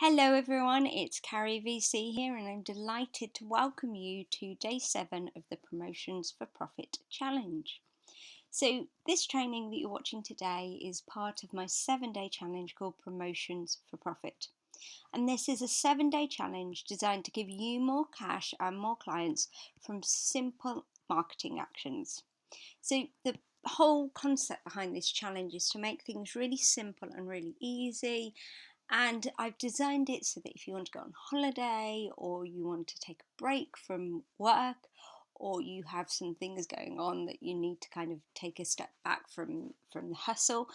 Hello everyone, it's Carrie VC here and I'm delighted to welcome you to day 7 of the Promotions for Profit Challenge. So this training that you're watching today is part of my 7-day challenge called Promotions for Profit. And this is a 7-day challenge designed to give you more cash and more clients from simple marketing actions. So the whole concept behind this challenge is to make things really simple and really easy. And I've designed it so that if you want to go on holiday or you want to take a break from work or you have some things going on that you need to kind of take a step back from the hustle,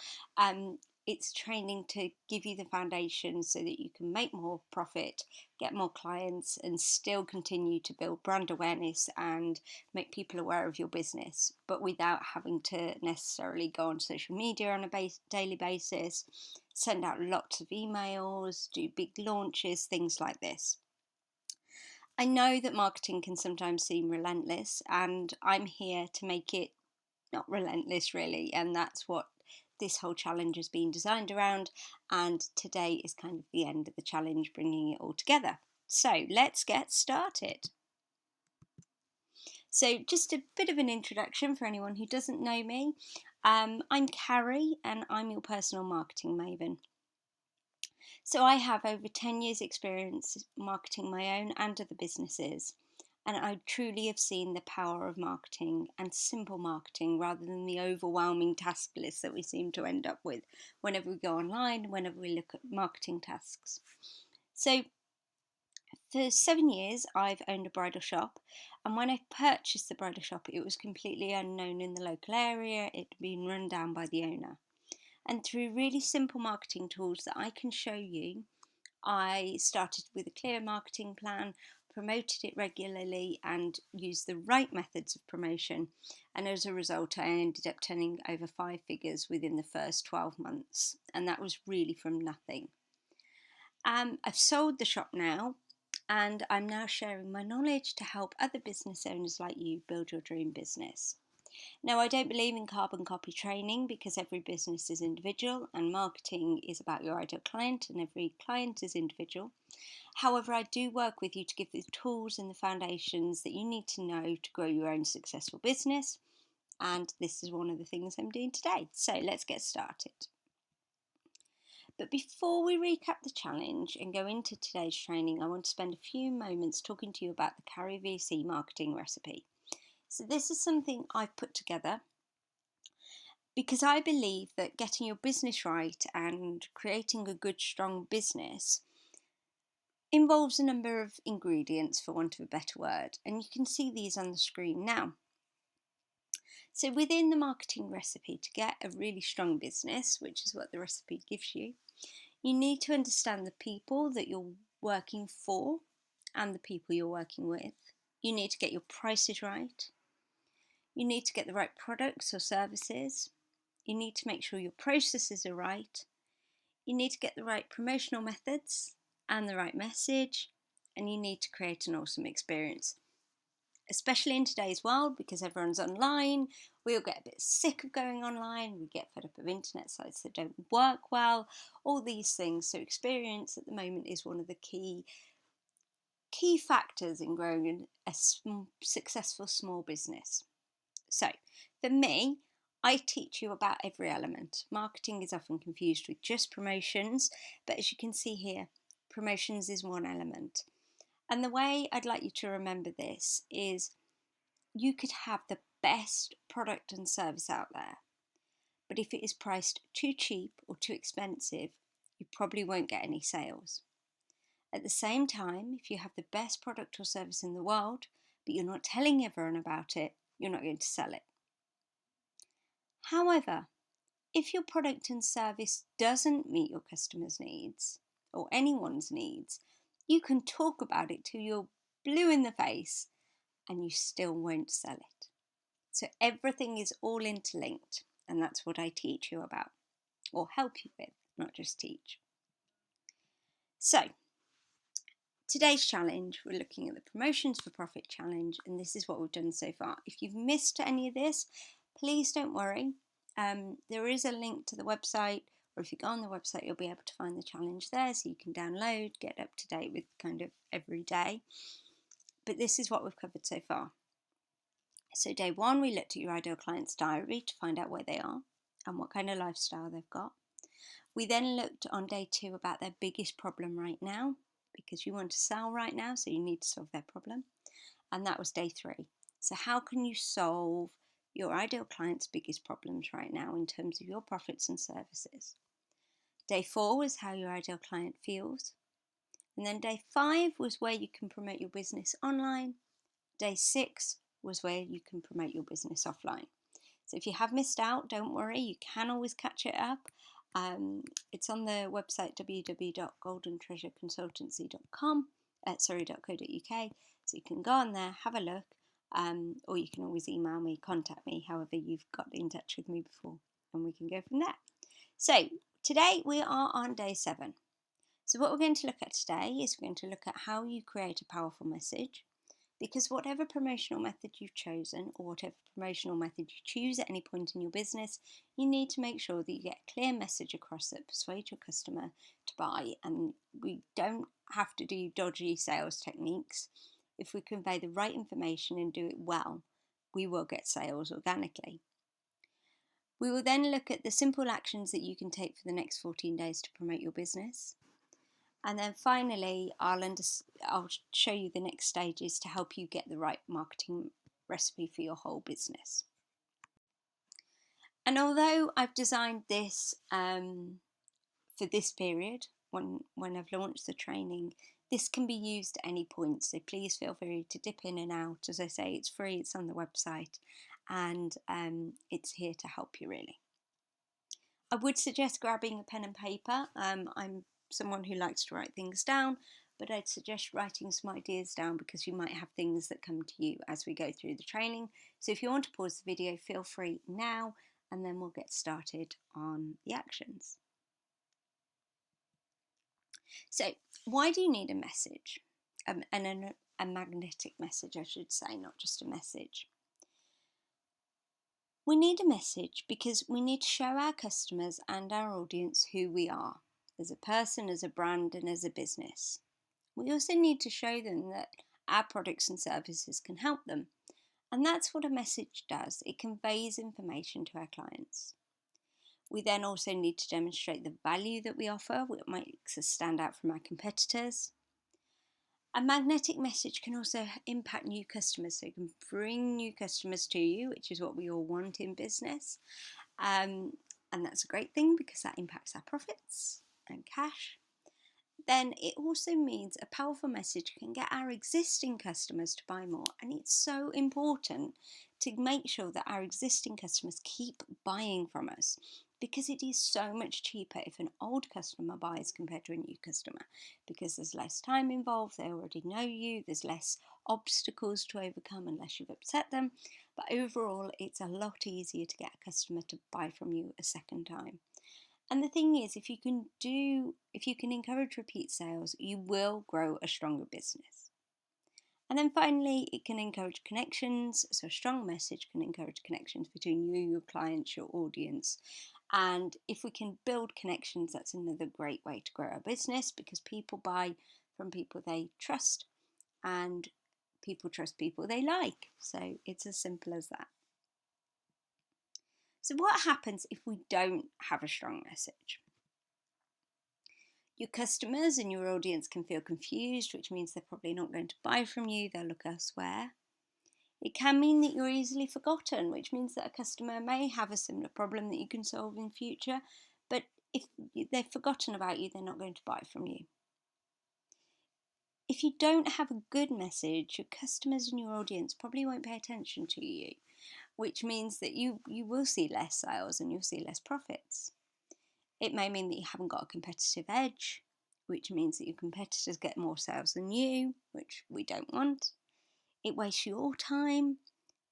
it's training to give you the foundation so that you can make more profit, get more clients and still continue to build brand awareness and make people aware of your business, but without having to necessarily go on social media on a daily basis, send out lots of emails, do big launches, things like this. I know that marketing can sometimes seem relentless, and I'm here to make it not relentless really, and that's what this whole challenge has been designed around, and today is kind of the end of the challenge, bringing it all together. So let's get started. So just a bit of an introduction for anyone who doesn't know me. I'm Carrie and I'm your personal marketing maven. So I have over 10 years experience marketing my own and other businesses, and I truly have seen the power of marketing and simple marketing rather than the overwhelming task list that we seem to end up with whenever we go online, whenever we look at marketing tasks. So for 7 years I've owned a bridal shop, and when I purchased the bridal shop it was completely unknown in the local area. It had been run down by the owner. And through really simple marketing tools that I can show you, I started with a clear marketing plan, promoted it regularly and used the right methods of promotion, and as a result I ended up turning over 5 figures within the first 12 months, and that was really from nothing. I've sold the shop now, and I'm now sharing my knowledge to help other business owners like you build your dream business. Now, I don't believe in carbon copy training because every business is individual and marketing is about your ideal client and every client is individual. However, I do work with you to give the tools and the foundations that you need to know to grow your own successful business, and this is one of the things I'm doing today. So let's get started. But before we recap the challenge and go into today's training, I want to spend a few moments talking to you about the Carrie VC marketing recipe. So this is something I've put together because I believe that getting your business right and creating a good, strong business involves a number of ingredients, for want of a better word, and you can see these on the screen now. So within the marketing recipe, to get a really strong business, which is what the recipe gives you, you need to understand the people that you're working for and the people you're working with. You need to get your prices right. You need to get the right products or services. You need to make sure your processes are right. You need to get the right promotional methods and the right message, and you need to create an awesome experience. Especially in today's world, because everyone's online, we all get a bit sick of going online, we get fed up of internet sites that don't work well, all these things. So experience at the moment is one of the key factors in growing a successful small business. So for me, I teach you about every element. Marketing is often confused with just promotions, but as you can see here, promotions is one element. And the way I'd like you to remember this is you could have the best product and service out there, but if it is priced too cheap or too expensive, you probably won't get any sales. At the same time, if you have the best product or service in the world, but you're not telling everyone about it, you're not going to sell it. However, if your product and service doesn't meet your customers' needs or anyone's needs, you can talk about it till you're blue in the face and you still won't sell it. So everything is all interlinked, and that's what I teach you about, or help you with, not just teach. So today's challenge, we're looking at the Promotions for Profit challenge, and this is what we've done so far. If you've missed any of this, please don't worry. There is a link to the website or if you go on the website, you'll be able to find the challenge there, so you can download, get up to date with kind of every day. But this is what we've covered so far. So day 1, we looked at your ideal client's diary to find out where they are and what kind of lifestyle they've got. We then looked on day 2 about their biggest problem right now, because you want to sell right now, so you need to solve their problem. And that was day 3. So how can you solve your ideal client's biggest problems right now in terms of your profits and services? Day 4 was how your ideal client feels. And then day 5 was where you can promote your business online. Day 6 was where you can promote your business offline. So if you have missed out, don't worry, you can always catch it up. It's on the website www.goldentreasureconsultancy.com, .co.uk. So you can go on there, have a look, or you can always email me, contact me, however you've got in touch with me before, and we can go from there. So today we are on day 7. So what we're going to look at today is we're going to look at how you create a powerful message, because whatever promotional method you've chosen, or whatever promotional method you choose at any point in your business, you need to make sure that you get a clear message across that persuades your customer to buy. And we don't have to do dodgy sales techniques. If we convey the right information and do it well, we will get sales organically. We will then look at the simple actions that you can take for the next 14 days to promote your business. And then finally, I'll show you the next stages to help you get the right marketing recipe for your whole business. And although I've designed this for this period, when I've launched the training, this can be used at any point. So please feel free to dip in and out. As I say, it's free, it's on the website, and it's here to help you really. I would suggest grabbing a pen and paper. I'm someone who likes to write things down, but I'd suggest writing some ideas down because you might have things that come to you as we go through the training. So if you want to pause the video, feel free now, and then we'll get started on the actions. So why do you need a message? And a magnetic message, I should say, not just a message. We need a message because we need to show our customers and our audience who we are as a person, as a brand, and as a business. We also need to show them that our products and services can help them. And that's what a message does. It conveys information to our clients. We then also need to demonstrate the value that we offer, which makes us stand out from our competitors. A magnetic message can also impact new customers, so it can bring new customers to you, which is what we all want in business. And that's a great thing because that impacts our profits and cash. Then it also means a powerful message can get our existing customers to buy more. And it's so important to make sure that our existing customers keep buying from us, because it is so much cheaper if an old customer buys compared to a new customer, because there's less time involved, they already know you, there's less obstacles to overcome unless you've upset them. But overall, it's a lot easier to get a customer to buy from you a second time. And the thing is, if you can encourage repeat sales, you will grow a stronger business. And then finally, it can encourage connections. So a strong message can encourage connections between you, your clients, your audience. And if we can build connections, that's another great way to grow our business, because people buy from people they trust, and people trust people they like. So it's as simple as that. So what happens if we don't have a strong message? Your customers and your audience can feel confused, which means they're probably not going to buy from you, they'll look elsewhere. It can mean that you're easily forgotten, which means that a customer may have a similar problem that you can solve in future, but if they've forgotten about you, they're not going to buy from you. If you don't have a good message, your customers and your audience probably won't pay attention to you, which means that you will see less sales and you'll see less profits. It may mean that you haven't got a competitive edge, which means that your competitors get more sales than you, which we don't want. It wastes your time.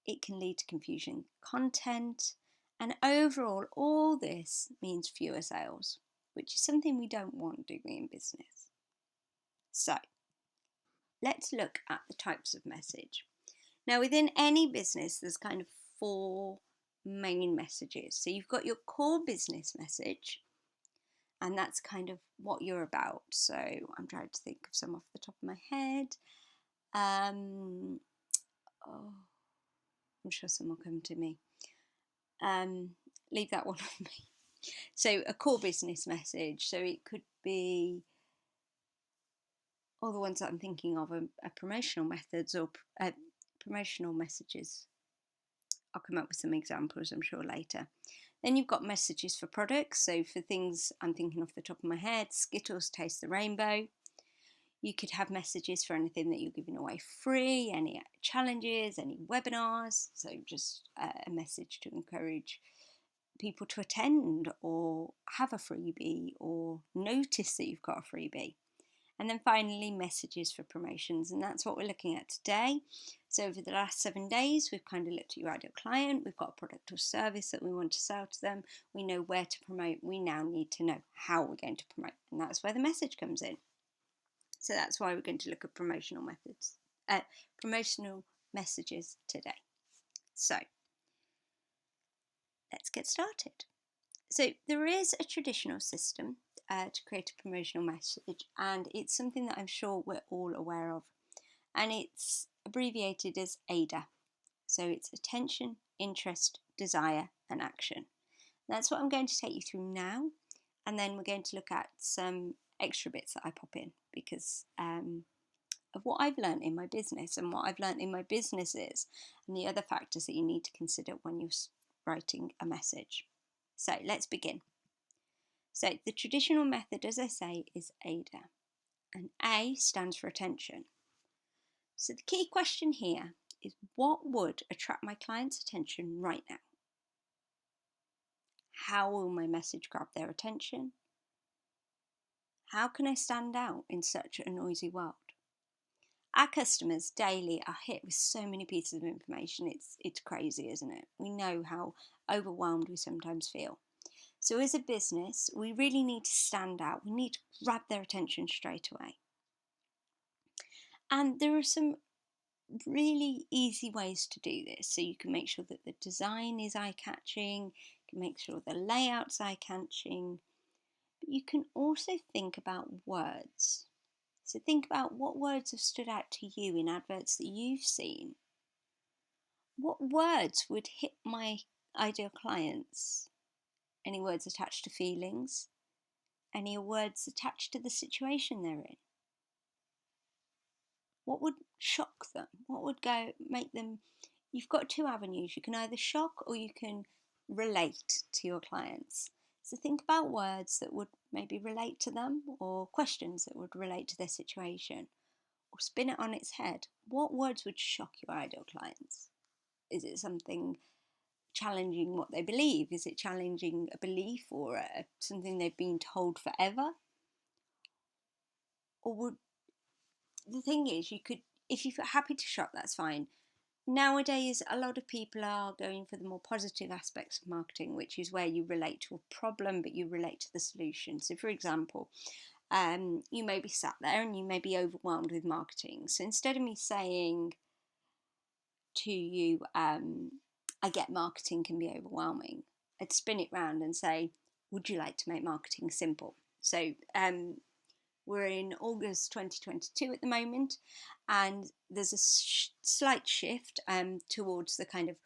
It can lead to confusing content. And overall, all this means fewer sales, which is something we don't want, do we, in business? So, let's look at the types of message. Now, within any business, there's kind of 4 main messages. So you've got your core business message, And that's kind of what you're about. So I'm trying to think of some off the top of my head. Oh, I'm sure some will come to me. Leave that one with me. So a core business message. So it could be all the ones that I'm thinking of are promotional methods or promotional messages. I'll come up with some examples, I'm sure, later. Then you've got messages for products. So for things I'm thinking off the top of my head, Skittles Taste the Rainbow. You could have messages for anything that you're giving away free, any challenges, any webinars. So just a message to encourage people to attend or have a freebie or notice that you've got a freebie. And then finally, messages for promotions. And that's what we're looking at today. So over the last 7 days, we've kind of looked at your ideal client. We've got a product or service that we want to sell to them. We know where to promote. We now need to know how we're going to promote. And that's where the message comes in. So that's why we're going to look at promotional messages today. So let's get started. So there is a traditional system to create a promotional message, and it's something that I'm sure we're all aware of, and it's abbreviated as AIDA. So it's attention, interest, desire, and action. That's what I'm going to take you through now, and then we're going to look at some extra bits that I pop in because of what I've learned in my business and what I've learned in my businesses and the other factors that you need to consider when you're writing a message. So let's begin. So the traditional method, as I say, is AIDA, and A stands for attention. So the key question here is, what would attract my client's attention right now? How will my message grab their attention? How can I stand out in such a noisy world? Our customers daily are hit with so many pieces of information. It's crazy, isn't it? We know how overwhelmed we sometimes feel. So as a business, we really need to stand out. We need to grab their attention straight away. And there are some really easy ways to do this. So you can make sure that the design is eye-catching, you can make sure the layout's eye-catching, but you can also think about words. So think about what words have stood out to you in adverts that you've seen. What words would hit my ideal clients? Any words attached to feelings? Any words attached to the situation they're in? What would shock them? What would make them? You've got two avenues. You can either shock or you can relate to your clients. So think about words that would maybe relate to them, or questions that would relate to their situation, or spin it on its head. What words would shock your ideal clients? Is it something challenging what they believe? Is it challenging a belief or something they've been told forever? Or would the thing is, you could, if you're happy to shock, that's fine. Nowadays, a lot of people are going for the more positive aspects of marketing, which is where you relate to a problem, but you relate to the solution. So, for example, you may be sat there and you may be overwhelmed with marketing. So instead of me saying to you, I get marketing can be overwhelming, I'd spin it round and say, would you like to make marketing simple? So we're in August 2022 at the moment, and there's a slight shift towards the kind of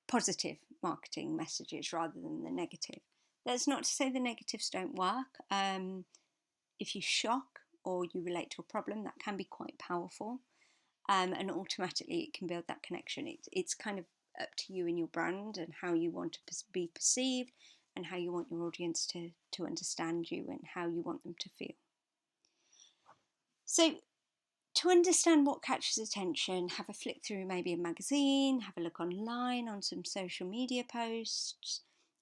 positive marketing messages rather than the negative. That's not to say the negatives don't work. If you shock or you relate to a problem, that can be quite powerful, and automatically it can build that connection. It's kind of up to you and your brand and how you want to be perceived and how you want your audience to understand you and how you want them to feel. So to understand what catches attention, have a flick through maybe a magazine, have a look online on some social media posts,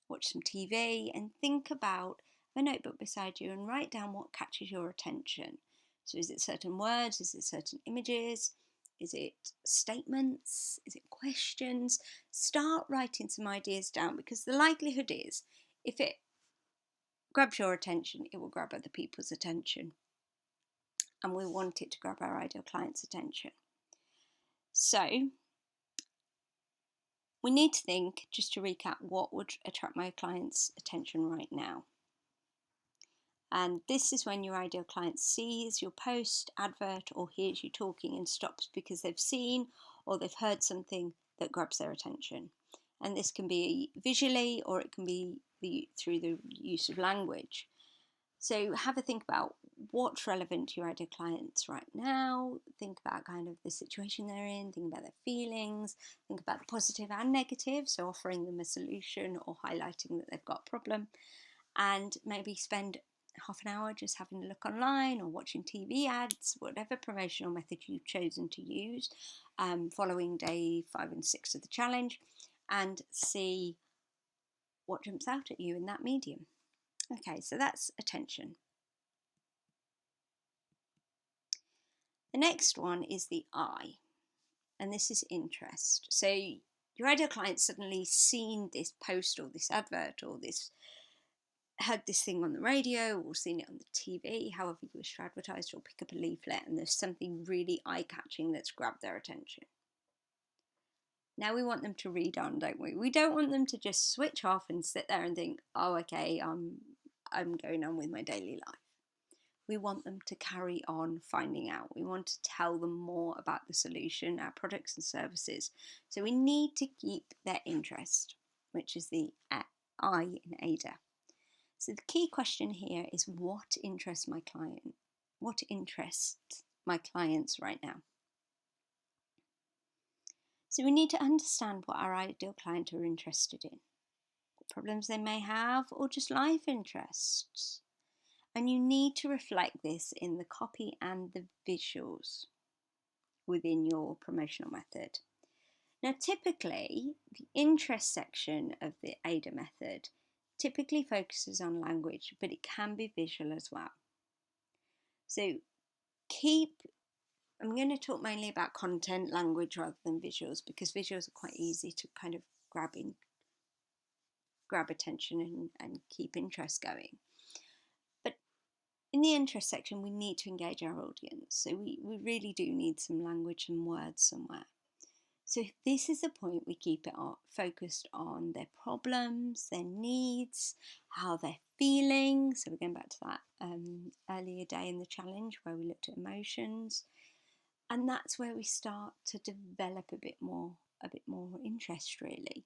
watch some TV, and think about a notebook beside you and write down what catches your attention. So is it certain words? Is it certain images? Is it statements? Is it questions? Start writing some ideas down, because the likelihood is, if it grabs your attention, it will grab other people's attention. And we want it to grab our ideal client's attention. So we need to think, just to recap, what would attract my client's attention right now? And this is when your ideal client sees your post, advert, or hears you talking and stops because they've seen or they've heard something that grabs their attention. And this can be visually or it can be through the use of language. So have a think about what's relevant to your ideal clients right now. Think about kind of the situation they're in, think about their feelings, think about the positive and negative, so offering them a solution or highlighting that they've got a problem, and maybe spend half an hour just having a look online or watching TV ads, whatever promotional method you've chosen to use, following day 5 and 6 of the challenge, and see what jumps out at you in that medium. Okay, so that's attention. The next one is the I, and this is interest. So your ideal client suddenly seen this post or this advert or this heard this thing on the radio or seen it on the TV, however you wish to advertise, or pick up a leaflet and there's something really eye-catching that's grabbed their attention. Now we want them to read on, don't we? We don't want them to just switch off and sit there and think, oh, okay, I'm going on with my daily life. We want them to carry on finding out. We want to tell them more about the solution, our products and services. So we need to keep their interest, which is the I in AIDA. So the key question here is what interests my client? What interests my clients right now? So we need to understand what our ideal client are interested in, what problems they may have, or just life interests. And you need to reflect this in the copy and the visuals within your promotional method. Now, typically, the interest section of the AIDA method typically focuses on language, but it can be visual as well. So I'm going to talk mainly about content, language rather than visuals, because visuals are quite easy to kind of grab attention and keep interest going. But in the interest section, we need to engage our audience. So we really do need some language and words somewhere. So this is the point we keep it focused on their problems, their needs, how they're feeling. So we're going back to that earlier day in the challenge where we looked at emotions. And that's where we start to develop a bit more interest, really.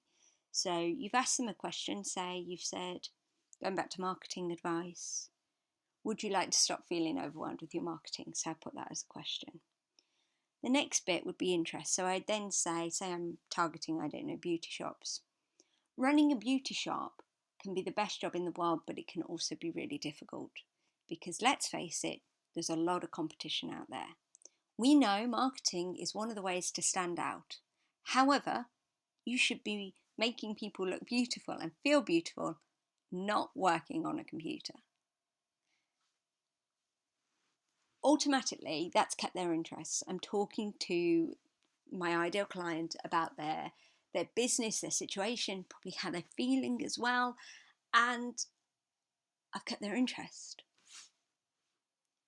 So you've asked them a question, say you've said, going back to marketing advice, would you like to stop feeling overwhelmed with your marketing? So I put that as a question. The next bit would be interest. So I'd then say I'm targeting, I don't know, beauty shops. Running a beauty shop can be the best job in the world, but it can also be really difficult because let's face it, there's a lot of competition out there. We know marketing is one of the ways to stand out. However, you should be making people look beautiful and feel beautiful, not working on a computer. Automatically, that's kept their interest. I'm talking to my ideal client about their business, their situation, probably how they're feeling as well, and I've kept their interest.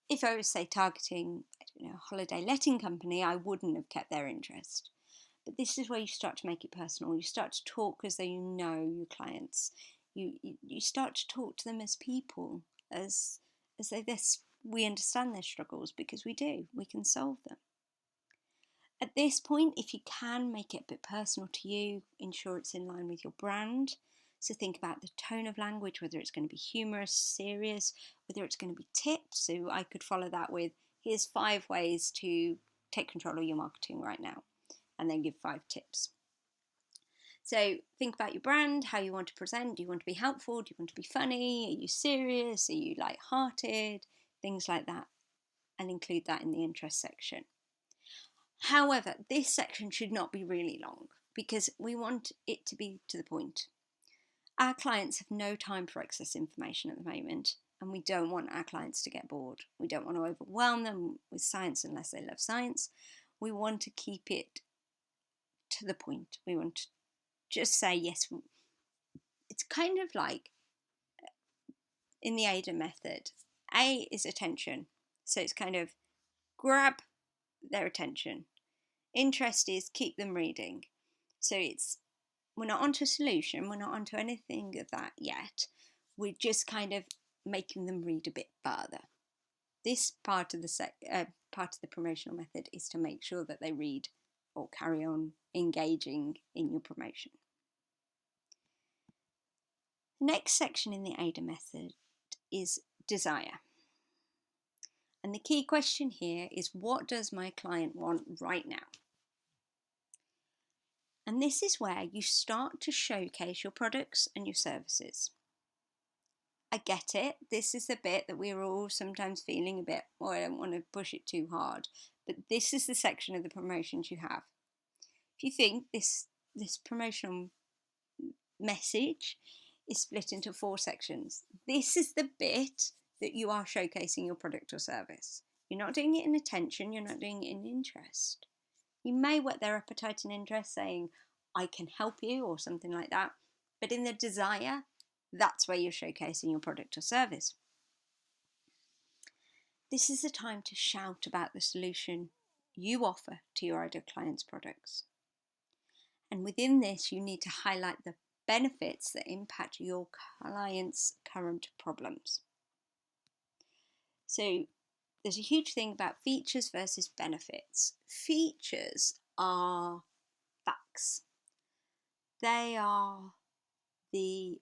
If I was, say, targeting, I don't know, a holiday letting company, I wouldn't have kept their interest. But this is where you start to make it personal. You start to talk as though you know your clients. You start to talk to them as people, as though we understand their struggles, because we do. We can solve them. At this point, if you can, make it a bit personal to you, ensure it's in line with your brand. So think about the tone of language, whether it's going to be humorous, serious, whether it's going to be tips. So I could follow that with, here's 5 ways to take control of your marketing right now, and then give 5 tips. So think about your brand, how you want to present. Do you want to be helpful? Do you want to be funny? Are you serious? Are you light-hearted? Things like that, and include that in the interest section. However, this section should not be really long because we want it to be to the point. Our clients have no time for excess information at the moment, and we don't want our clients to get bored. We don't want to overwhelm them with science unless they love science. We want to keep it to the point. We want to just say, yes, it's kind of like in the AIDA method. A is attention. So it's kind of grab their attention. Interest is keep them reading. So we're not onto a solution, we're not onto anything of that yet. We're just kind of making them read a bit further. This part of the promotional method is to make sure that they read or carry on engaging in your promotion. The next section in the AIDA method is desire. And the key question here is, what does my client want right now? And this is where you start to showcase your products and your services. I get it. This is the bit that we're all sometimes feeling a bit, oh, I don't want to push it too hard. But this is the section of the promotions you have. If you think this promotional message is split into 4 sections, this is the bit that you are showcasing your product or service. You're not doing it in attention, you're not doing it in interest. You may whet their appetite and interest saying, I can help you, or something like that. But in the desire, that's where you're showcasing your product or service. This is the time to shout about the solution you offer to your ideal client's products. And within this, you need to highlight the benefits that impact your client's current problems. So there's a huge thing about features versus benefits. Features are facts. They are the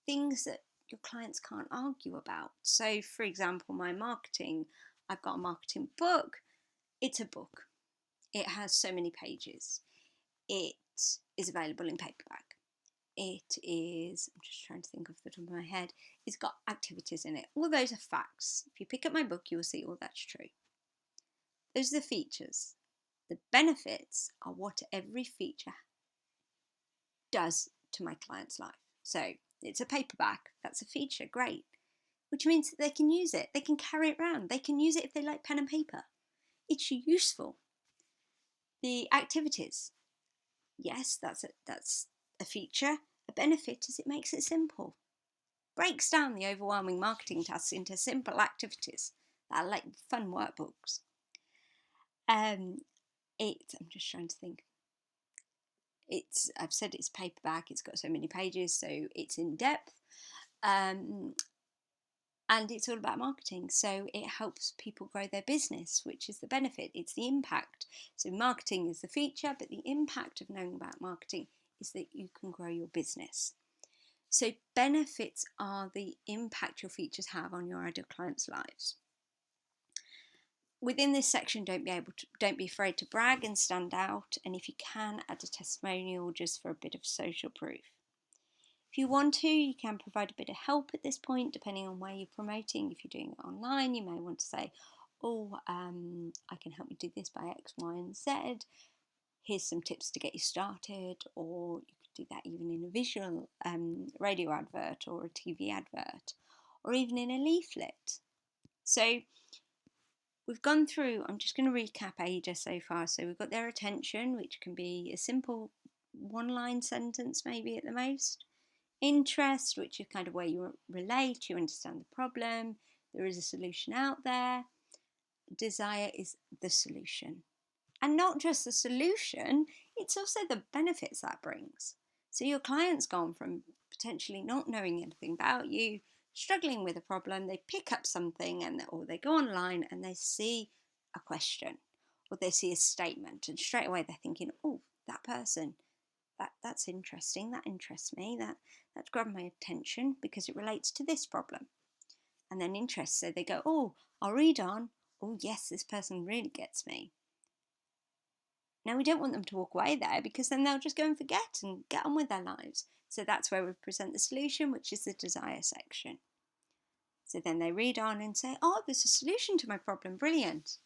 things that your clients can't argue about. So for example, my marketing, I've got a marketing book. It's a book. It has so many pages. It is available in paperback. It is, I'm just trying to think off the top of my head, it's got activities in it. All those are facts. If you pick up my book, you will see all that's true. Those are the features. The benefits are what every feature does to my client's life. So it's a paperback, that's a feature, great. Which means that they can use it, they can carry it around, they can use it if they like pen and paper. It's useful. The activities, yes, that's a feature. A benefit is it makes it simple. Breaks down the overwhelming marketing tasks into simple activities that are like fun workbooks. I'm just trying to think. I've said it's paperback, it's got so many pages, so it's in depth. And it's all about marketing, so it helps people grow their business, which is the benefit. It's the impact. So marketing is the feature, but the impact of knowing about marketing is that you can grow your business. So benefits are the impact your features have on your ideal clients' lives. Within this section, don't be afraid to brag and stand out, and if you can, add a testimonial just for a bit of social proof. If you want to, you can provide a bit of help at this point, depending on where you're promoting. If you're doing it online, you may want to say, I can help you do this by X, Y, and Z. Here's some tips to get you started. Or you could do that even in a visual radio advert or a TV advert, or even in a leaflet. So we've gone through, I'm just going to recap AIDA so far. So we've got their attention, which can be a simple one-line sentence maybe at the most. Interest, which is kind of where you relate, you understand the problem, there is a solution out there. Desire is the solution. And not just the solution, it's also the benefits that brings. So your client's gone from potentially not knowing anything about you, struggling with a problem, they pick up something or they go online and they see a question or they see a statement, and straight away they're thinking, oh, that person, that's interesting, that interests me, that's grabbed my attention because it relates to this problem. And then interest, so they go, oh, I'll read on, oh yes, this person really gets me. Now we don't want them to walk away there, because then they'll just go and forget and get on with their lives. So that's where we present the solution, which is the desire section. So then they read on and say, oh, there's a solution to my problem, brilliant.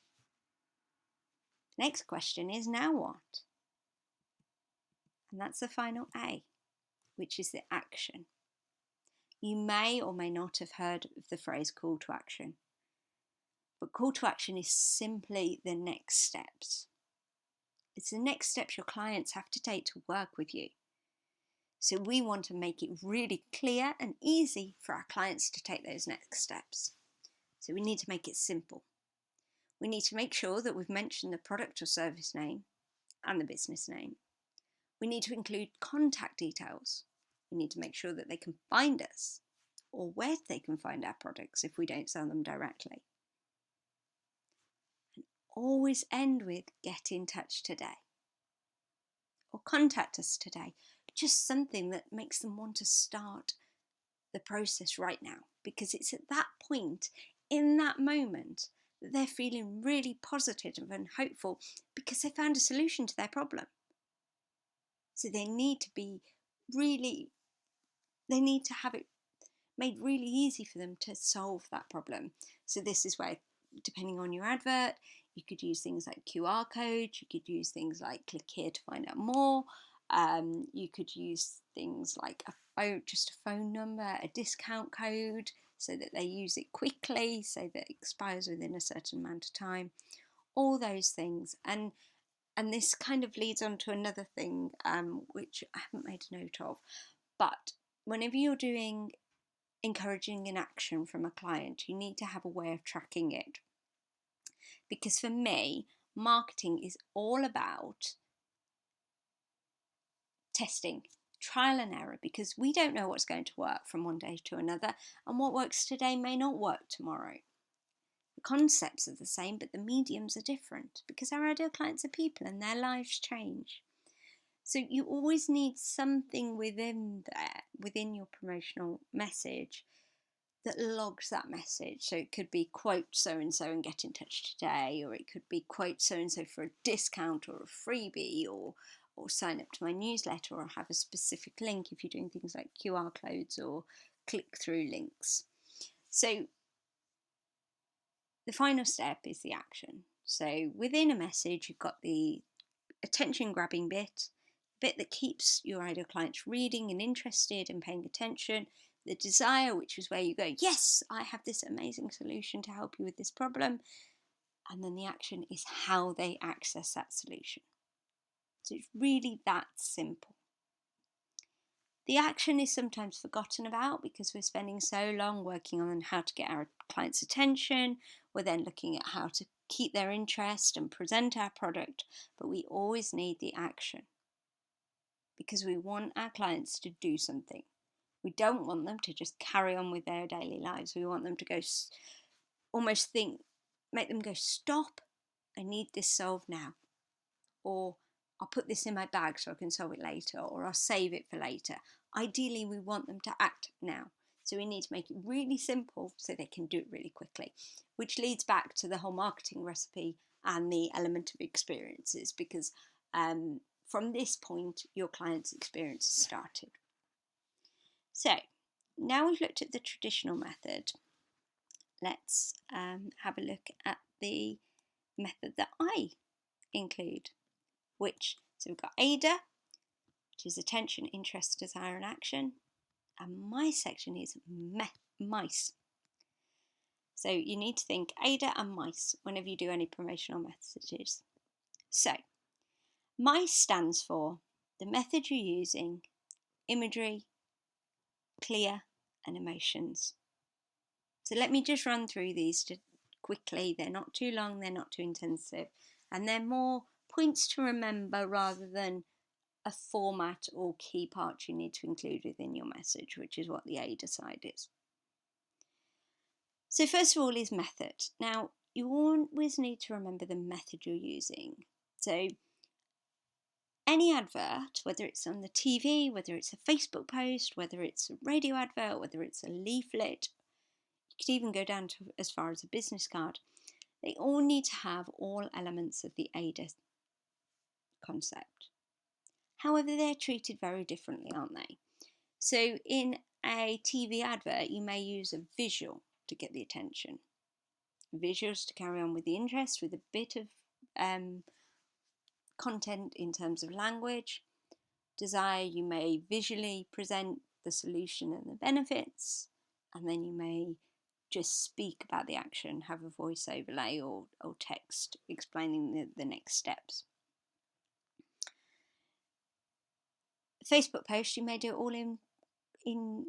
The next question is, now what? And that's the final A, which is the action. You may or may not have heard of the phrase call to action, but call to action is simply the next steps. It's the next steps your clients have to take to work with you. So we want to make it really clear and easy for our clients to take those next steps. So we need to make it simple. We need to make sure that we've mentioned the product or service name and the business name. We need to include contact details. We need to make sure that they can find us. or where they can find our products if we don't sell them directly. And always end with get in touch today or contact us today. Just something that makes them want to start the process right now, because it's at that point, in that moment, that they're feeling really positive and hopeful because they found a solution to their problem. So they need to have it made really easy for them to solve that problem. So this is where, depending on your advert, you could use things like QR codes, you could use things like click here to find out more, you could use things like just a phone number, a discount code, so that they use it quickly, so that it expires within a certain amount of time, all those things. And this kind of leads on to another thing, which I haven't made a note of, but whenever you're doing encouraging an action from a client, you need to have a way of tracking it. Because for me, marketing is all about testing, trial and error, because we don't know what's going to work from one day to another, and what works today may not work tomorrow. The concepts are the same, but the mediums are different, because our ideal clients are people and their lives change. So you always need something within your promotional message, that logs that message. So it could be quote so and so and get in touch today, or it could be quote so and so for a discount or a freebie, or sign up to my newsletter, or have a specific link if you're doing things like QR codes or click through links. So the final step is the action. So within a message, you've got the attention grabbing bit that keeps your ideal clients reading and interested and paying attention. The desire, which is where you go, yes, I have this amazing solution to help you with this problem. And then the action is how they access that solution. So it's really that simple. The action is sometimes forgotten about because we're spending so long working on how to get our clients' attention. We're then looking at how to keep their interest and present our product, but we always need the action because we want our clients to do something. We don't want them to just carry on with their daily lives. We want them to go make them go, stop, I need this solved now. Or I'll put this in my bag so I can solve it later, or I'll save it for later. Ideally, we want them to act now. So we need to make it really simple so they can do it really quickly, which leads back to the whole marketing recipe and the element of experiences, because from this point, your client's experience has started. So now we've looked at the traditional method, let's have a look at the method that I include, so we've got AIDA, which is attention, interest, desire and action, and my section is MICE. So you need to think AIDA and MICE whenever you do any promotional messages. So MICE stands for the method you're using, imagery, clear and emotions. So let me just run through these quickly. They're not too long, they're not too intensive, and they're more points to remember rather than a format or key parts you need to include within your message, which is what the AIDA side is. So first of all is method. Now you always need to remember the method you're using. So any advert, whether it's on the TV, whether it's a Facebook post, whether it's a radio advert, whether it's a leaflet, you could even go down to as far as a business card, they all need to have all elements of the AIDA concept. However, they're treated very differently, aren't they? So in a TV advert, you may use a visual to get the attention. Visuals to carry on with the interest with a bit of content in terms of language. Desire, you may visually present the solution and the benefits, and then you may just speak about the action, have a voice overlay or text explaining the next steps. Facebook post, you may do it all in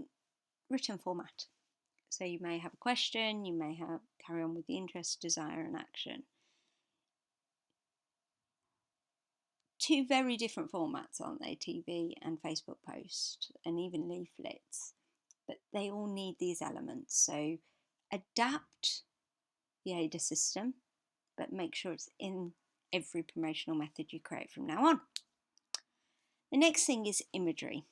written format. So you may have a question, you may carry on with the interest, desire and action. Two very different formats, aren't they? TV and Facebook post, and even leaflets. but they all need these elements. So adapt the AIDA system, but make sure it's in every promotional method you create from now on. The next thing is imagery.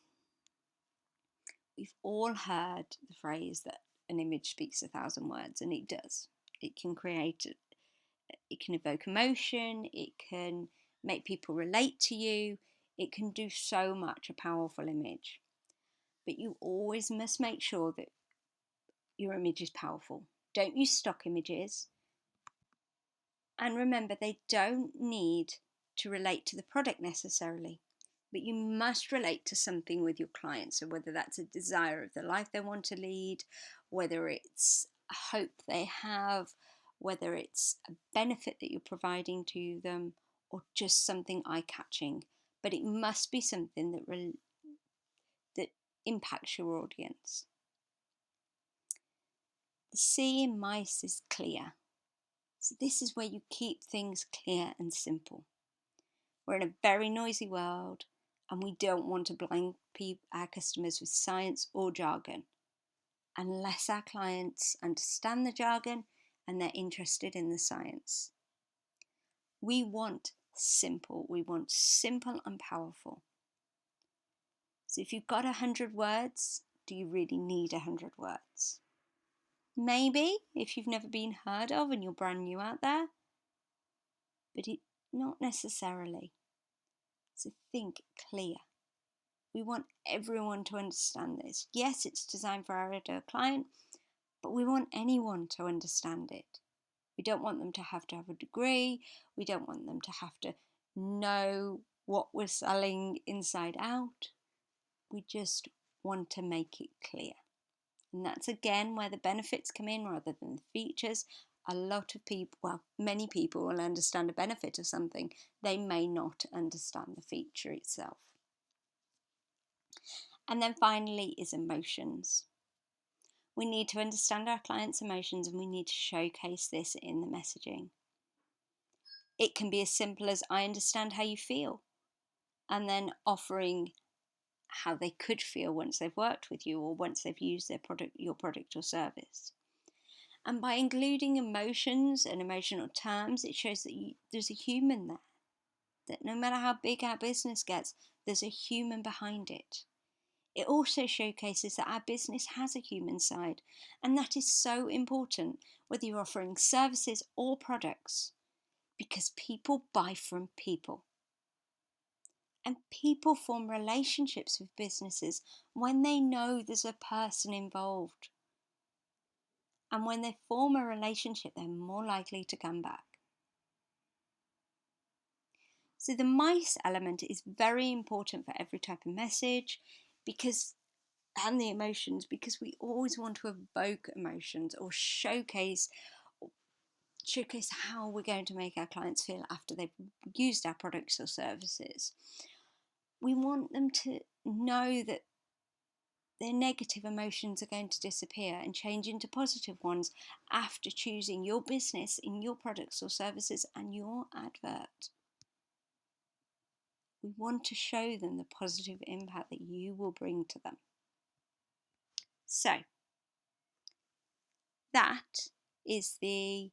We've all heard the phrase that an image speaks 1,000 words, and it does. It can evoke emotion, it can make people relate to you, it can do so much, a powerful image. But you always must make sure that your image is powerful. Don't use stock images. And remember, they don't need to relate to the product necessarily, but you must relate to something with your clients. So whether that's a desire of the life they want to lead, whether it's a hope they have, whether it's a benefit that you're providing to them, or just something eye-catching, but it must be something that impacts your audience. The C in MICE is clear. So this is where you keep things clear and simple. We're in a very noisy world, and we don't want to blind our customers with science or jargon unless our clients understand the jargon and they're interested in the science. We want simple and powerful. So if you've got 100 words, do you really need 100 words? Maybe if you've never been heard of and you're brand new out there, but not necessarily. So think clear. We want everyone to understand this. Yes, it's designed for our ideal client, but we want anyone to understand it. We don't want them to have a degree. We don't want them to have to know what we're selling inside out. We just want to make it clear. And that's again where the benefits come in rather than the features. A lot of people, well, many people will understand a benefit of something. They may not understand the feature itself. And then finally is emotions. We need to understand our clients' emotions, and we need to showcase this in the messaging. It can be as simple as I understand how you feel, and then offering how they could feel once they've worked with you or once they've used your product or service. And by including emotions and emotional terms, it shows that there's a human there. That no matter how big our business gets, there's a human behind it. It also showcases that our business has a human side, and that is so important whether you're offering services or products, because people buy from people. And people form relationships with businesses when they know there's a person involved. And when they form a relationship, they're more likely to come back. So the MICE element is very important for every type of message and the emotions, because we always want to evoke emotions or showcase how we're going to make our clients feel after they've used our products or services. We want them to know that their negative emotions are going to disappear and change into positive ones after choosing your business in your products or services and your advert. We want to show them the positive impact that you will bring to them. So, that is the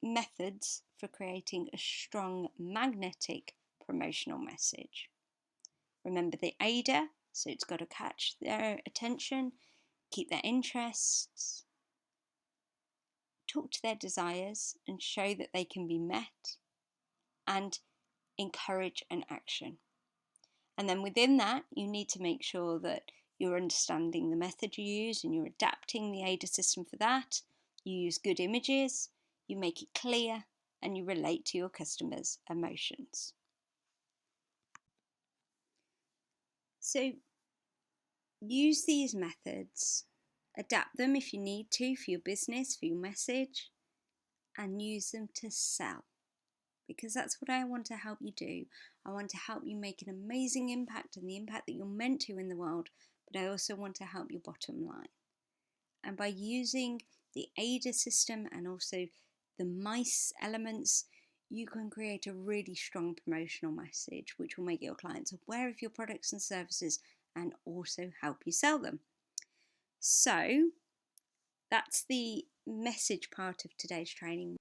methods for creating a strong magnetic promotional message. Remember the AIDA, so it's got to catch their attention, keep their interests, talk to their desires and show that they can be met, and encourage an action. And then within that, you need to make sure that you're understanding the method you use and you're adapting the AIDA system for that. You use good images, you make it clear, and you relate to your customers' emotions. So use these methods, adapt them if you need to for your business, for your message, and use them to sell. Because that's what I want to help you do. I want to help you make an amazing impact and the impact that you're meant to in the world, but I also want to help your bottom line. And by using the AIDA system and also the MICE elements, you can create a really strong promotional message which will make your clients aware of your products and services and also help you sell them. So that's the message part of today's training.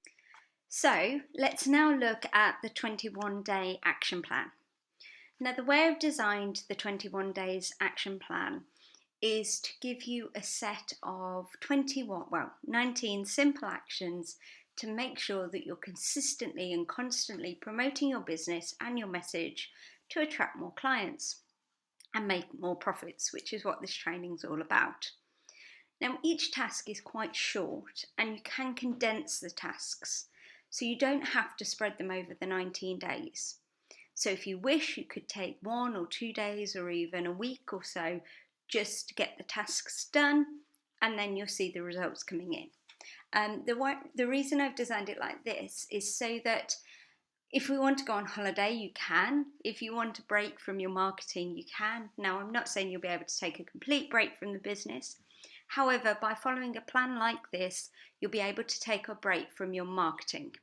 So let's now look at the 21-day action plan. Now, the way I've designed the 21 days action plan is to give you a set of 19 simple actions to make sure that you're consistently and constantly promoting your business and your message to attract more clients and make more profits, which is what this training is all about. Now, each task is quite short and you can condense the tasks, so you don't have to spread them over the 19 days. So if you wish, you could take 1 or 2 days or even a week or so just to get the tasks done, and then you'll see the results coming in. The reason I've designed it like this is so that if we want to go on holiday, you can. If you want a break from your marketing, you can. Now, I'm not saying you'll be able to take a complete break from the business. However, by following a plan like this, you'll be able to take a break from your marketing,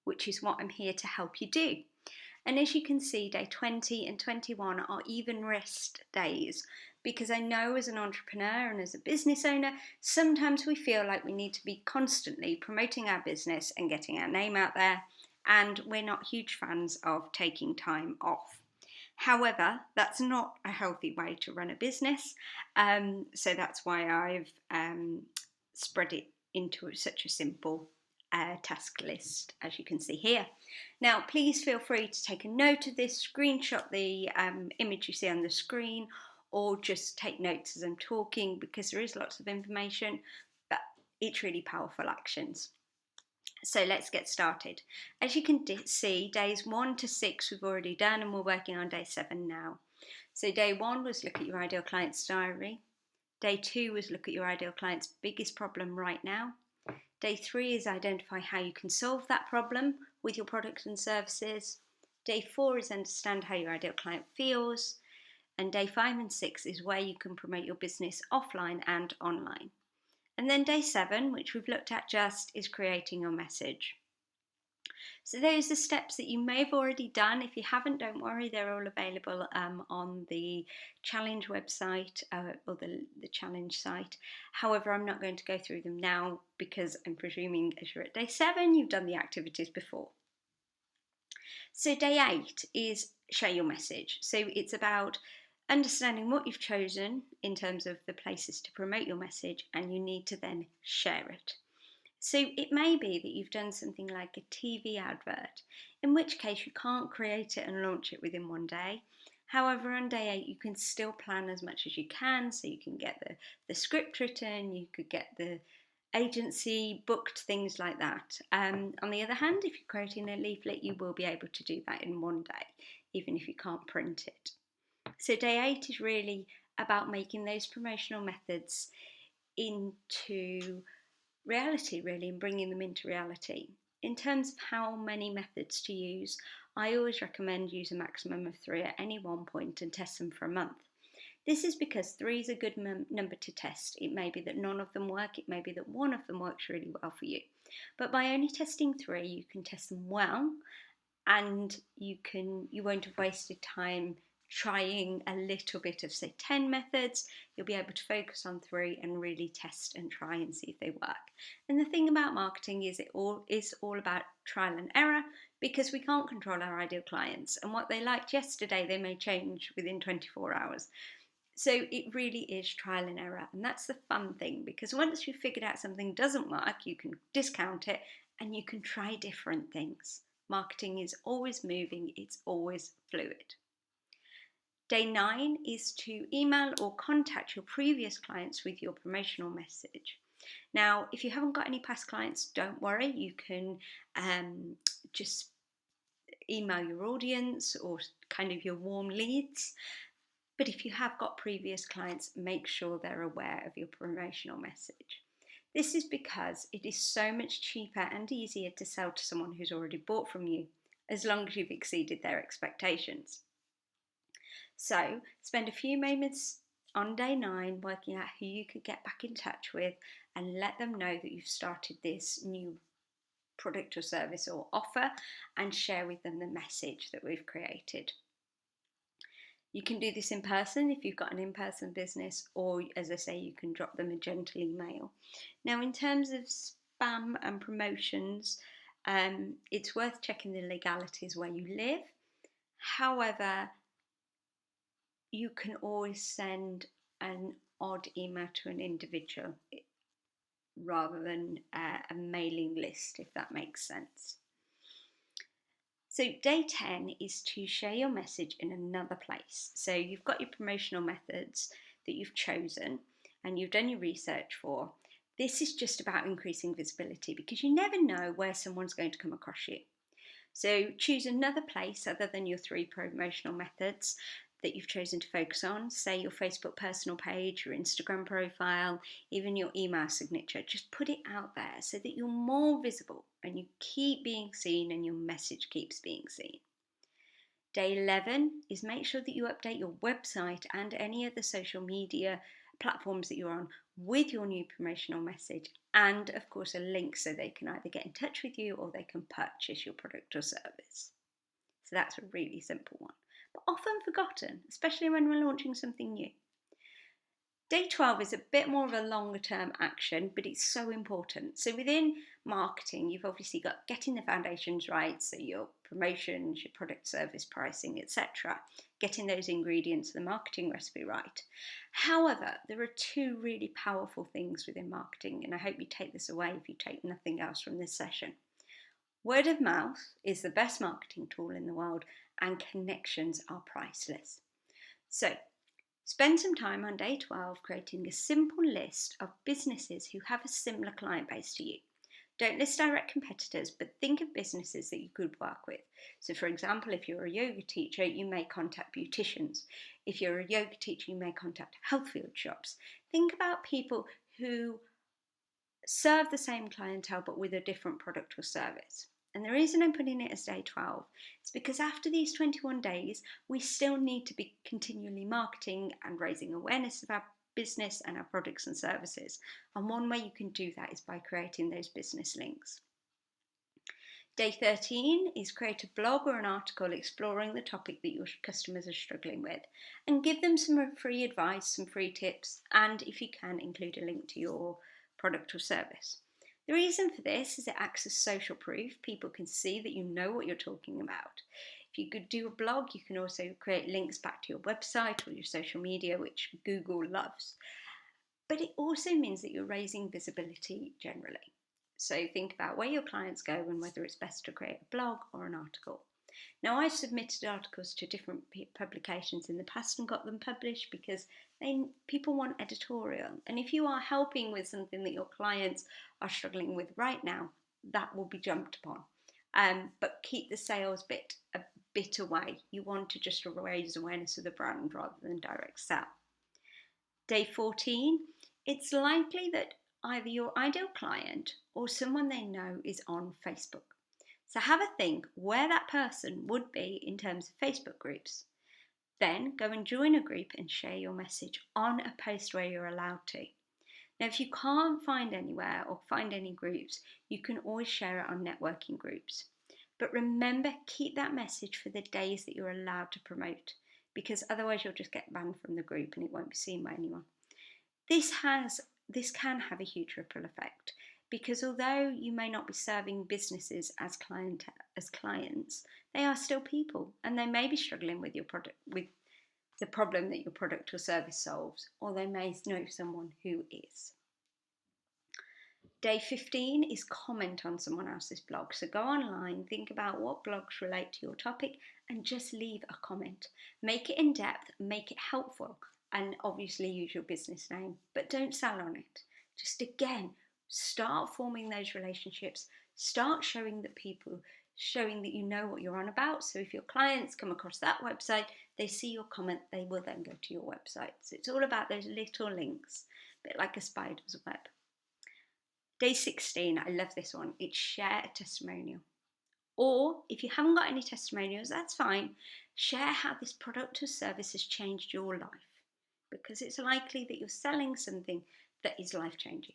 which is what I'm here to help you do. And as you can see, day 20 and 21 are even rest days, because I know as an entrepreneur and as a business owner, sometimes we feel like we need to be constantly promoting our business and getting our name out there, and we're not huge fans of taking time off. However, that's not a healthy way to run a business, so that's why I've spread it into such a simple task list, as you can see here. Now, please feel free to take a note of this, screenshot the image you see on the screen, or just take notes as I'm talking, because there is lots of information, but it's really powerful actions. So let's get started. As you can see, days 1 to 6 we've already done, and we're working on day 7 now. So day 1 was look at your ideal client's diary. Day 2 was look at your ideal client's biggest problem right now. Day 3 is identify how you can solve that problem with your products and services. Day 4 is understand how your ideal client feels. And day 5 and 6 is where you can promote your business offline and online. And then day 7, which we've looked at just, is creating your message. So those are steps that you may have already done. If you haven't, don't worry, they're all available on the challenge website or the challenge site. However, I'm not going to go through them now because I'm presuming as you're at day 7, you've done the activities before. So day 8 is share your message. So it's about understanding what you've chosen in terms of the places to promote your message, and you need to then share it. So it may be that you've done something like a TV advert, in which case you can't create it and launch it within one day. However, on day 8, you can still plan as much as you can, so you can get the script written, you could get the agency booked, things like that. On the other hand, if you're creating a leaflet, you will be able to do that in one day, even if you can't print it. So day 8 is really about making those promotional methods into reality, really, and bringing them into reality. In terms of how many methods to use, I always recommend use a maximum of 3 at any one point and test them for a month. This is because 3 is a good number to test. It may be that none of them work, it may be that one of them works really well for you. But by only testing 3, you can test them well, and you won't have wasted time trying a little bit of, say, 10 methods. You'll be able to focus on 3 and really test and try and see if they work. And the thing about marketing is it is all about trial and error, because we can't control our ideal clients, and what they liked yesterday they may change within 24 hours. So it really is trial and error, and that's the fun thing, because once you've figured out something doesn't work, you can discount it and you can try different things. Marketing is always moving, it's always fluid. Day 9 is to email or contact your previous clients with your promotional message. Now, if you haven't got any past clients, don't worry, you can just email your audience or kind of your warm leads. But if you have got previous clients, make sure they're aware of your promotional message. This is because it is so much cheaper and easier to sell to someone who's already bought from you, as long as you've exceeded their expectations. So spend a few moments on day 9 working out who you could get back in touch with and let them know that you've started this new product or service or offer, and share with them the message that we've created. You can do this in person if you've got an in-person business, or as I say, you can drop them a gentle email. Now, in terms of spam and promotions, it's worth checking the legalities where you live. However, you can always send an odd email to an individual rather than a mailing list, if that makes sense. So day 10 is to share your message in another place. So you've got your promotional methods that you've chosen and you've done your research for. This is just about increasing visibility because you never know where someone's going to come across you. So choose another place other than your 3 promotional methods that you've chosen to focus on, say your Facebook personal page, your Instagram profile, even your email signature. Just put it out there so that you're more visible and you keep being seen and your message keeps being seen. Day 11 is make sure that you update your website and any other social media platforms that you're on with your new promotional message, and of course a link so they can either get in touch with you or they can purchase your product or service. So that's a really simple one, but often forgotten, especially when we're launching something new. Day 12 is a bit more of a longer term action, but it's so important. So within marketing, you've obviously got getting the foundations right, so your promotions, your product, service, pricing, etc. Getting those ingredients, the marketing recipe right. However, there are 2 really powerful things within marketing, and I hope you take this away if you take nothing else from this session. Word of mouth is the best marketing tool in the world, and connections are priceless. So spend some time on day 12 creating a simple list of businesses who have a similar client base to you. Don't list direct competitors, but think of businesses that you could work with. So for example, if you're a yoga teacher, you may contact beauticians. If you're a yoga teacher, you may contact health food shops. Think about people who serve the same clientele but with a different product or service. And the reason I'm putting it as day 12 is because after these 21 days, we still need to be continually marketing and raising awareness of our business and our products and services. And one way you can do that is by creating those business links. Day 13 is create a blog or an article exploring the topic that your customers are struggling with and give them some free advice, some free tips, and if you can, include a link to your product or service. The reason for this is it acts as social proof. People can see that you know what you're talking about. If you could do a blog, you can also create links back to your website or your social media, which Google loves. But it also means that you're raising visibility generally. So think about where your clients go and whether it's best to create a blog or an article. Now, I've submitted articles to different publications in the past and got them published because people want editorial. And if you are helping with something that your clients are struggling with right now, that will be jumped upon. But keep the sales bit a bit away. You want to just raise awareness of the brand rather than direct sell. Day 14, it's likely that either your ideal client or someone they know is on Facebook. So have a think where that person would be in terms of Facebook groups. Then go and join a group and share your message on a post where you're allowed to. Now, if you can't find anywhere or find any groups, you can always share it on networking groups. But remember, keep that message for the days that you're allowed to promote, because otherwise you'll just get banned from the group and it won't be seen by anyone. This can have a huge ripple effect, because although you may not be serving businesses as clients, they are still people and they may be struggling with your product, with the problem that your product or service solves, or they may know someone who is. Day 15 is comment on someone else's blog. So go online, think about what blogs relate to your topic and just leave a comment. Make it in depth, make it helpful, and obviously use your business name, but don't sell on it. Just again, start forming those relationships, start showing that you know what you're on about. So if your clients come across that website, they see your comment, they will then go to your website. So it's all about those little links, a bit like a spider's web. Day 16, I love this one. It's share a testimonial. Or if you haven't got any testimonials, that's fine. Share how this product or service has changed your life, because it's likely that you're selling something that is life-changing.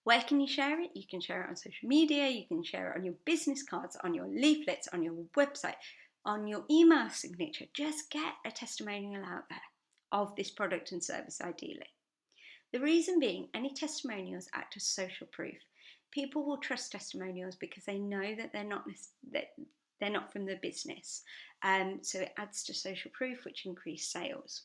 Where can you share it? You can share it on social media, you can share it on your business cards, on your leaflets, on your website. on your email signature, just get a testimonial out there of this product and service ideally. The reason being, any testimonials act as social proof. People will trust testimonials because they know that they're not from the business. So it adds to social proof, which increase sales.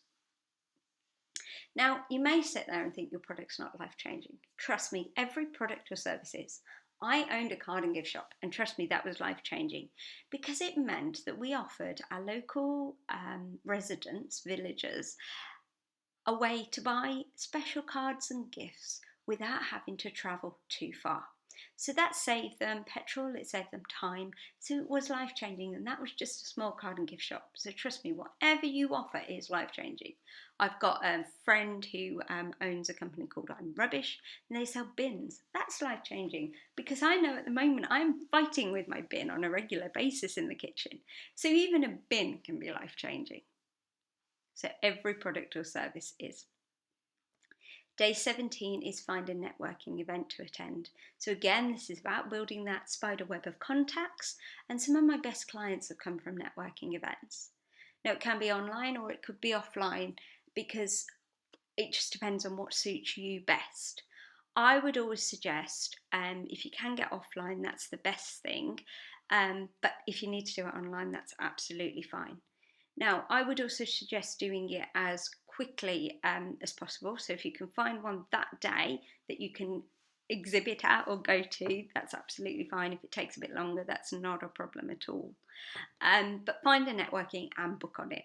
Now, you may sit there and think your product's not life-changing. Trust me, every product or service is. I owned a card and gift shop, and trust me, that was life-changing because it meant that we offered our local residents, villagers, a way to buy special cards and gifts without having to travel too far. So that saved them petrol, it saved them time, so it was life-changing, and that was just a small card and gift shop. So trust me, whatever you offer is life-changing. I've got a friend who owns a company called I'm Rubbish, and they sell bins. That's life-changing because I know at the moment I'm fighting with my bin on a regular basis in the kitchen. So even a bin can be life-changing. So every product or service is. Day 17 is find a networking event to attend. So again, this is about building that spider web of contacts, and some of my best clients have come from networking events. Now it can be online or it could be offline because it just depends on what suits you best. I would always suggest if you can get offline, that's the best thing, but if you need to do it online, that's absolutely fine. Now, I would also suggest doing it as quickly as possible. So if you can find one that day that you can exhibit at or go to, that's absolutely fine. If it takes a bit longer, that's not a problem at all. But find a networking and book on it.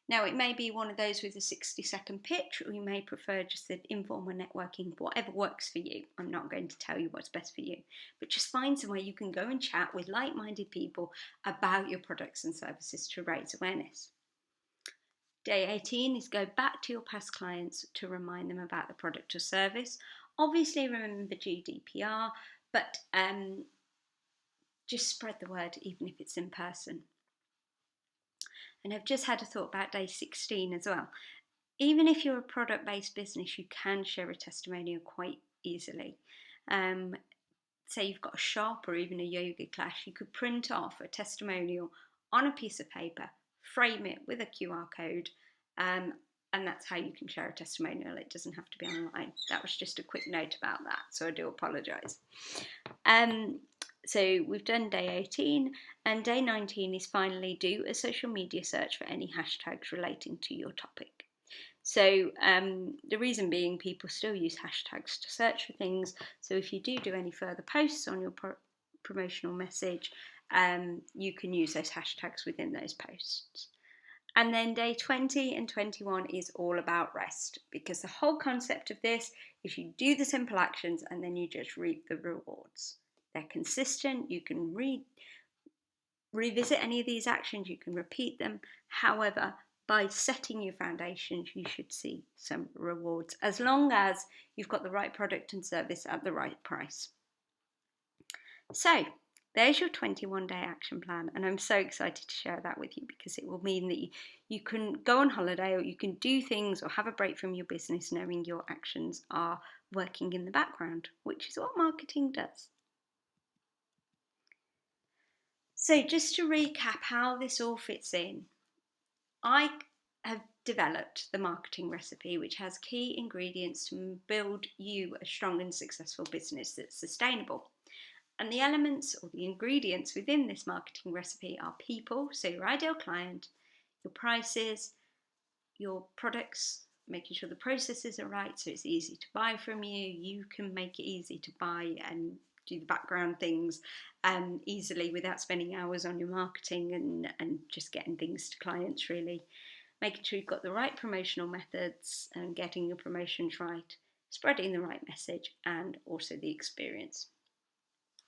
Now, it may be one of those with a 60-second pitch, or you may prefer just an informal networking, whatever works for you. I'm not going to tell you what's best for you, but just find somewhere you can go and chat with like-minded people about your products and services to raise awareness. Day 18 is go back to your past clients to remind them about the product or service. Obviously, remember GDPR, but just spread the word, even if it's in person. And I've just had a thought about day 16 as well. Even if you're a product-based business, you can share a testimonial quite easily. Say you've got a shop or even a yoga class, you could print off a testimonial on a piece of paper, frame it with a QR code, and that's how you can share a testimonial. It doesn't have to be online. That was just a quick note about that, so I do apologise. So we've done day 18, and day 19 is finally do a social media search for any hashtags relating to your topic. So the reason being, people still use hashtags to search for things. So if you do any further posts on your promotional message, you can use those hashtags within those posts. And then day 20 and 21 is all about rest, because the whole concept of this is you do the simple actions and then you just reap the rewards. They're consistent. You can revisit any of these actions. You can repeat them. However, by setting your foundations, you should see some rewards, as long as you've got the right product and service at the right price. So there's your 21-day action plan, and I'm so excited to share that with you because it will mean that you can go on holiday, or you can do things or have a break from your business knowing your actions are working in the background, which is what marketing does. So just to recap how this all fits in, I have developed the marketing recipe, which has key ingredients to build you a strong and successful business that's sustainable. And the elements or the ingredients within this marketing recipe are people, so your ideal client, your prices, your products, making sure the processes are right so it's easy to buy from you. You can make it easy to buy and do the background things easily without spending hours on your marketing and just getting things to clients, really. Making sure you've got the right promotional methods and getting your promotions right, spreading the right message, and also the experience.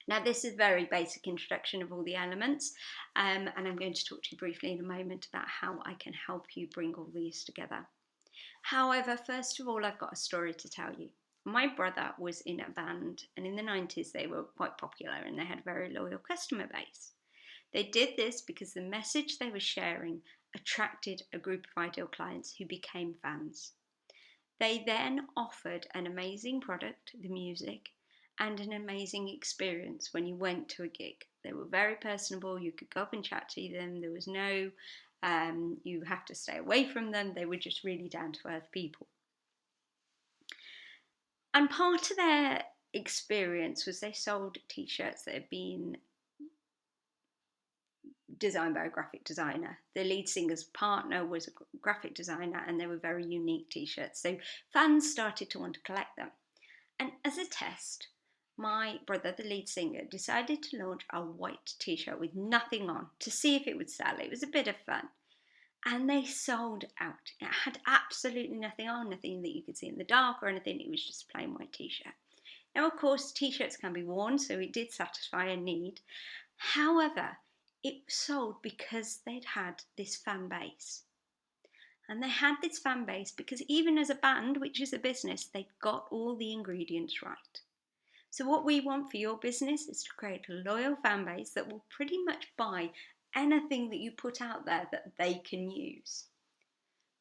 Now, this is a very basic introduction of all the elements, and I'm going to talk to you briefly in a moment about how I can help you bring all these together. However, first of all, I've got a story to tell you. My brother was in a band, and in the 90s they were quite popular and they had a very loyal customer base. They did this because the message they were sharing attracted a group of ideal clients who became fans. They then offered an amazing product, the music, and an amazing experience when you went to a gig. They were very personable. You could go up and chat to them. There was no, you have to stay away from them. They were just really down to earth people. And part of their experience was they sold t-shirts that had been designed by a graphic designer. The lead singer's partner was a graphic designer, and they were very unique t-shirts. So fans started to want to collect them. And as a test, my brother, the lead singer, decided to launch a white t-shirt with nothing on to see if it would sell. It was a bit of fun. And they sold out. It had absolutely nothing on, nothing that you could see in the dark or anything. It was just a plain white t-shirt. Now, of course, t-shirts can be worn, so it did satisfy a need. However, it sold because they'd had this fan base. And they had this fan base because even as a band, which is a business, they got all the ingredients right. So what we want for your business is to create a loyal fan base that will pretty much buy anything that you put out there that they can use.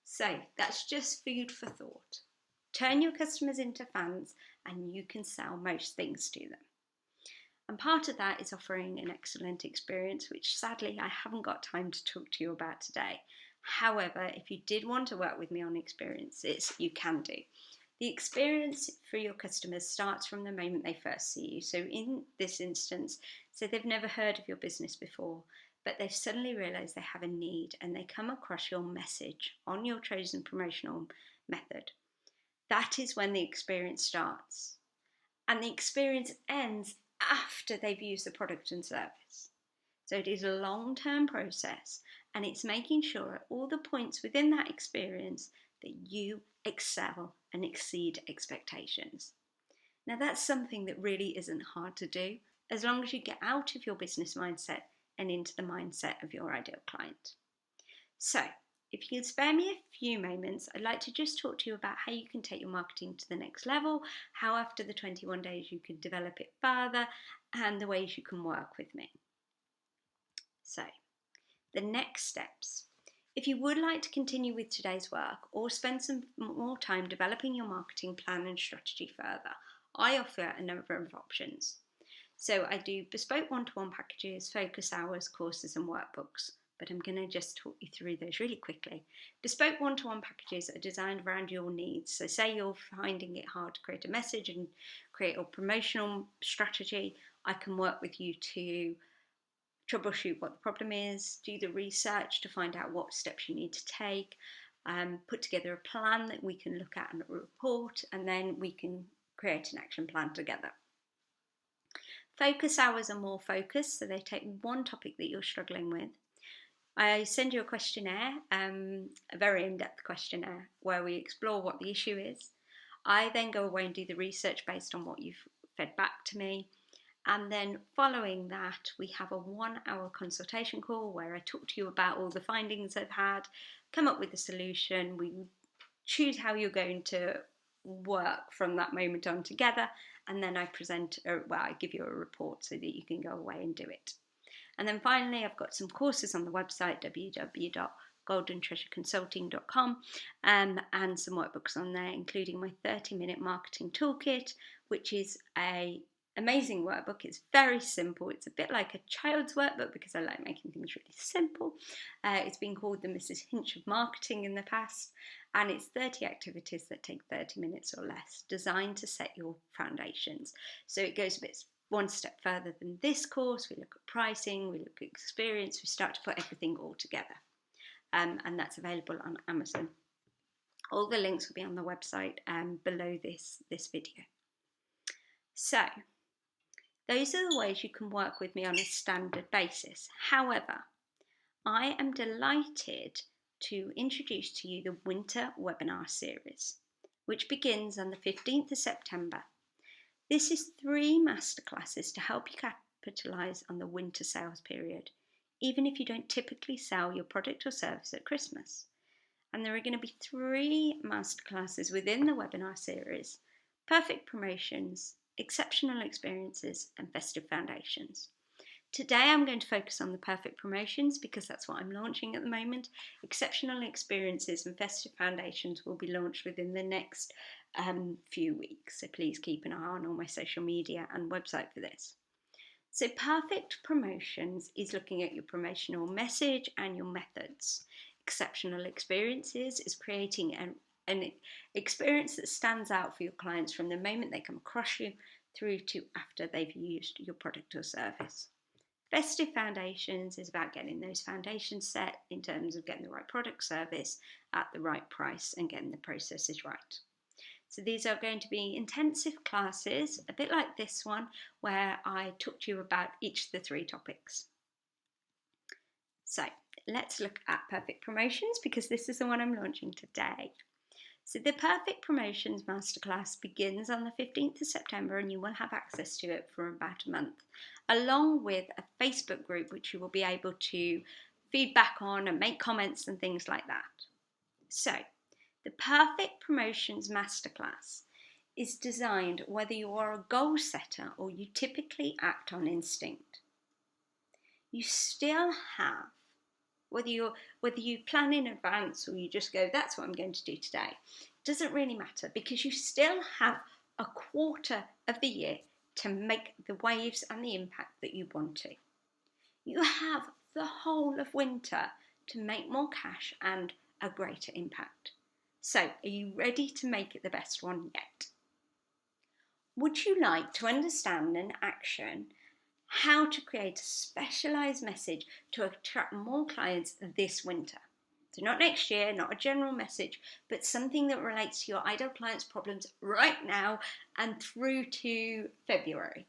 So that's just food for thought. Turn your customers into fans and you can sell most things to them. And part of that is offering an excellent experience, which sadly I haven't got time to talk to you about today. However, if you did want to work with me on experiences, you can do. The experience for your customers starts from the moment they first see you. So in this instance, so they've never heard of your business before, but they've suddenly realised they have a need and they come across your message on your chosen promotional method. That is when the experience starts. And the experience ends after they've used the product and service. So it is a long-term process, and it's making sure at all the points within that experience that you excel and exceed expectations. Now that's something that really isn't hard to do, as long as you get out of your business mindset and into the mindset of your ideal client. So, if you can spare me a few moments, I'd like to just talk to you about how you can take your marketing to the next level, how after the 21 days you can develop it further, and the ways you can work with me. So, the next steps. If you would like to continue with today's work or spend some more time developing your marketing plan and strategy further, I offer a number of options. So I do bespoke one-to-one packages, focus hours, courses and workbooks, but I'm going to just talk you through those really quickly. Bespoke one-to-one packages are designed around your needs. So say you're finding it hard to create a message and create a promotional strategy, I can work with you to troubleshoot what the problem is, do the research to find out what steps you need to take, put together a plan that we can look at and report, and then we can create an action plan together. Focus hours are more focused, so they take one topic that you're struggling with. I send you a questionnaire, a very in-depth questionnaire, where we explore what the issue is. I then go away and do the research based on what you've fed back to me. And then following that, we have a 1-hour consultation call where I talk to you about all the findings I've had, come up with a solution. We choose how you're going to work from that moment on together. And then I I give you a report so that you can go away and do it. And then finally, I've got some courses on the website, www.goldentreasureconsulting.com, and some workbooks on there, including my 30-minute marketing toolkit, which is an amazing workbook. It's very simple. It's a bit like a child's workbook because I like making things really simple. It's been called the Mrs. Hinch of marketing in the past, and it's 30 activities that take 30 minutes or less, designed to set your foundations. So it goes a bit one step further than this course. We look at pricing, we look at experience, we start to put everything all together. And that's available on Amazon. All the links will be on the website below this video. So, those are the ways you can work with me on a standard basis. However, I am delighted to introduce to you the Winter Webinar Series, which begins on the 15th of September. This is 3 masterclasses to help you capitalise on the winter sales period, even if you don't typically sell your product or service at Christmas. And there are going to be 3 masterclasses within the webinar series: perfect promotions, exceptional experiences, and festive foundations. Today I'm going to focus on the perfect promotions because that's what I'm launching at the moment. Exceptional experiences and festive foundations will be launched within the next few weeks, so please keep an eye on all my social media and website for this. So perfect promotions is looking at your promotional message and your methods. Exceptional experiences is creating an experience that stands out for your clients from the moment they come across you through to after they've used your product or service. Festive foundations is about getting those foundations set in terms of getting the right product service at the right price and getting the processes right. So these are going to be intensive classes, a bit like this one, where I talk to you about each of the 3 topics. So let's look at Perfect Promotions, because this is the one I'm launching today. So the Perfect Promotions Masterclass begins on the 15th of September, and you will have access to it for about a month, along with a Facebook group which you will be able to feedback on and make comments and things like that. So the Perfect Promotions Masterclass is designed whether you are a goal setter or you typically act on instinct. You still have, whether you plan in advance or you just go, that's what I'm going to do today, doesn't really matter, because you still have a quarter of the year to make the waves and the impact that you want to. You have the whole of winter to make more cash and a greater impact. So, are you ready to make it the best one yet? Would you like to understand and action how to create a specialised message to attract more clients this winter? So not next year, not a general message, but something that relates to your ideal clients' problems right now and through to February.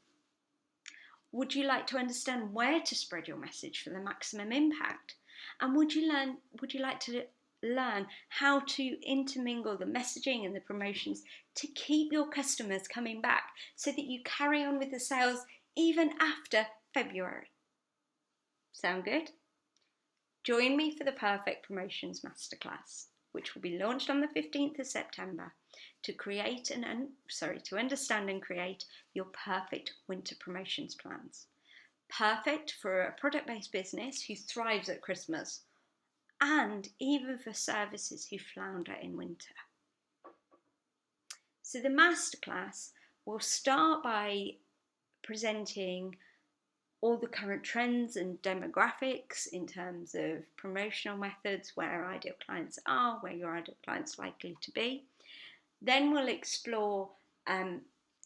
Would you like to understand where to spread your message for the maximum impact? And would you like to learn how to intermingle the messaging and the promotions to keep your customers coming back so that you carry on with the sales even after February? Sound good? Join me for the Perfect Promotions Masterclass, which will be launched on the 15th of September, to understand and create your perfect winter promotions plans. Perfect for a product-based business who thrives at Christmas, and even for services who flounder in winter. So the masterclass will start by presenting all the current trends and demographics in terms of promotional methods, where ideal clients are, where your ideal clients are likely to be. Then we'll explore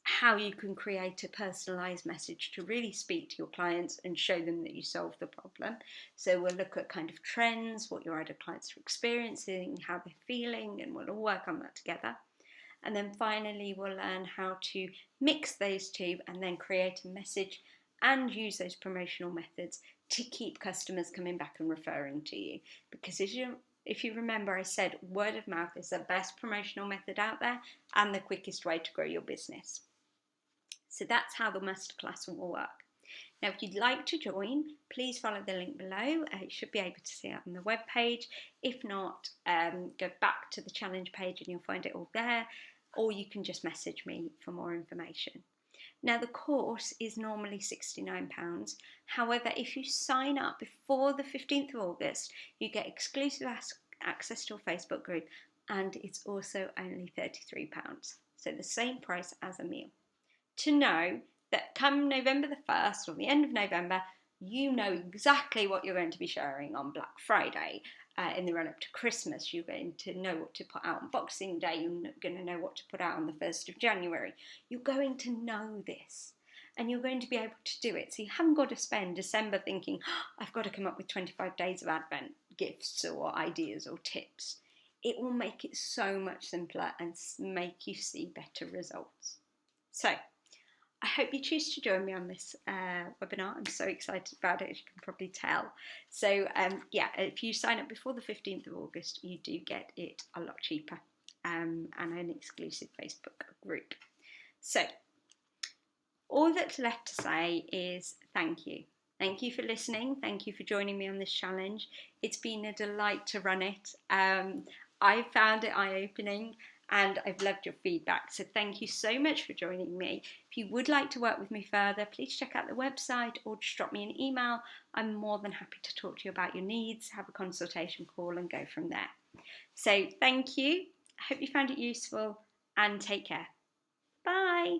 how you can create a personalised message to really speak to your clients and show them that you solve the problem. So we'll look at kind of trends, what your ideal clients are experiencing, how they're feeling, and we'll all work on that together. And then finally, we'll learn how to mix those two and then create a message and use those promotional methods to keep customers coming back and referring to you. Because if you remember, I said word of mouth is the best promotional method out there and the quickest way to grow your business. So that's how the masterclass will work. Now, if you'd like to join, please follow the link below. You should be able to see it on the webpage. If not, go back to the challenge page and you'll find it all there. Or you can just message me for more information. Now, the course is normally £69. However, if you sign up before the 15th of August, you get exclusive access to a Facebook group, and it's also only £33. So the same price as a meal. To know that come November the 1st or the end of November, you know exactly what you're going to be sharing on Black Friday. In the run up to Christmas, you're going to know what to put out on Boxing Day, you're going to know what to put out on the 1st of January. You're going to know this and you're going to be able to do it. So you haven't got to spend December thinking, I've got to come up with 25 days of Advent gifts or ideas or tips. It will make it so much simpler and make you see better results. So I hope you choose to join me on this webinar. I'm so excited about it, as you can probably tell. So if you sign up before the 15th of August, you do get it a lot cheaper and an exclusive Facebook group. So all that's left to say is thank you. Thank you for listening. Thank you for joining me on this challenge. It's been a delight to run it. I found it eye-opening, and I've loved your feedback. So thank you so much for joining me. If you would like to work with me further, please check out the website or just drop me an email. I'm more than happy to talk to you about your needs, have a consultation call and go from there. So thank you. I hope you found it useful and take care. Bye.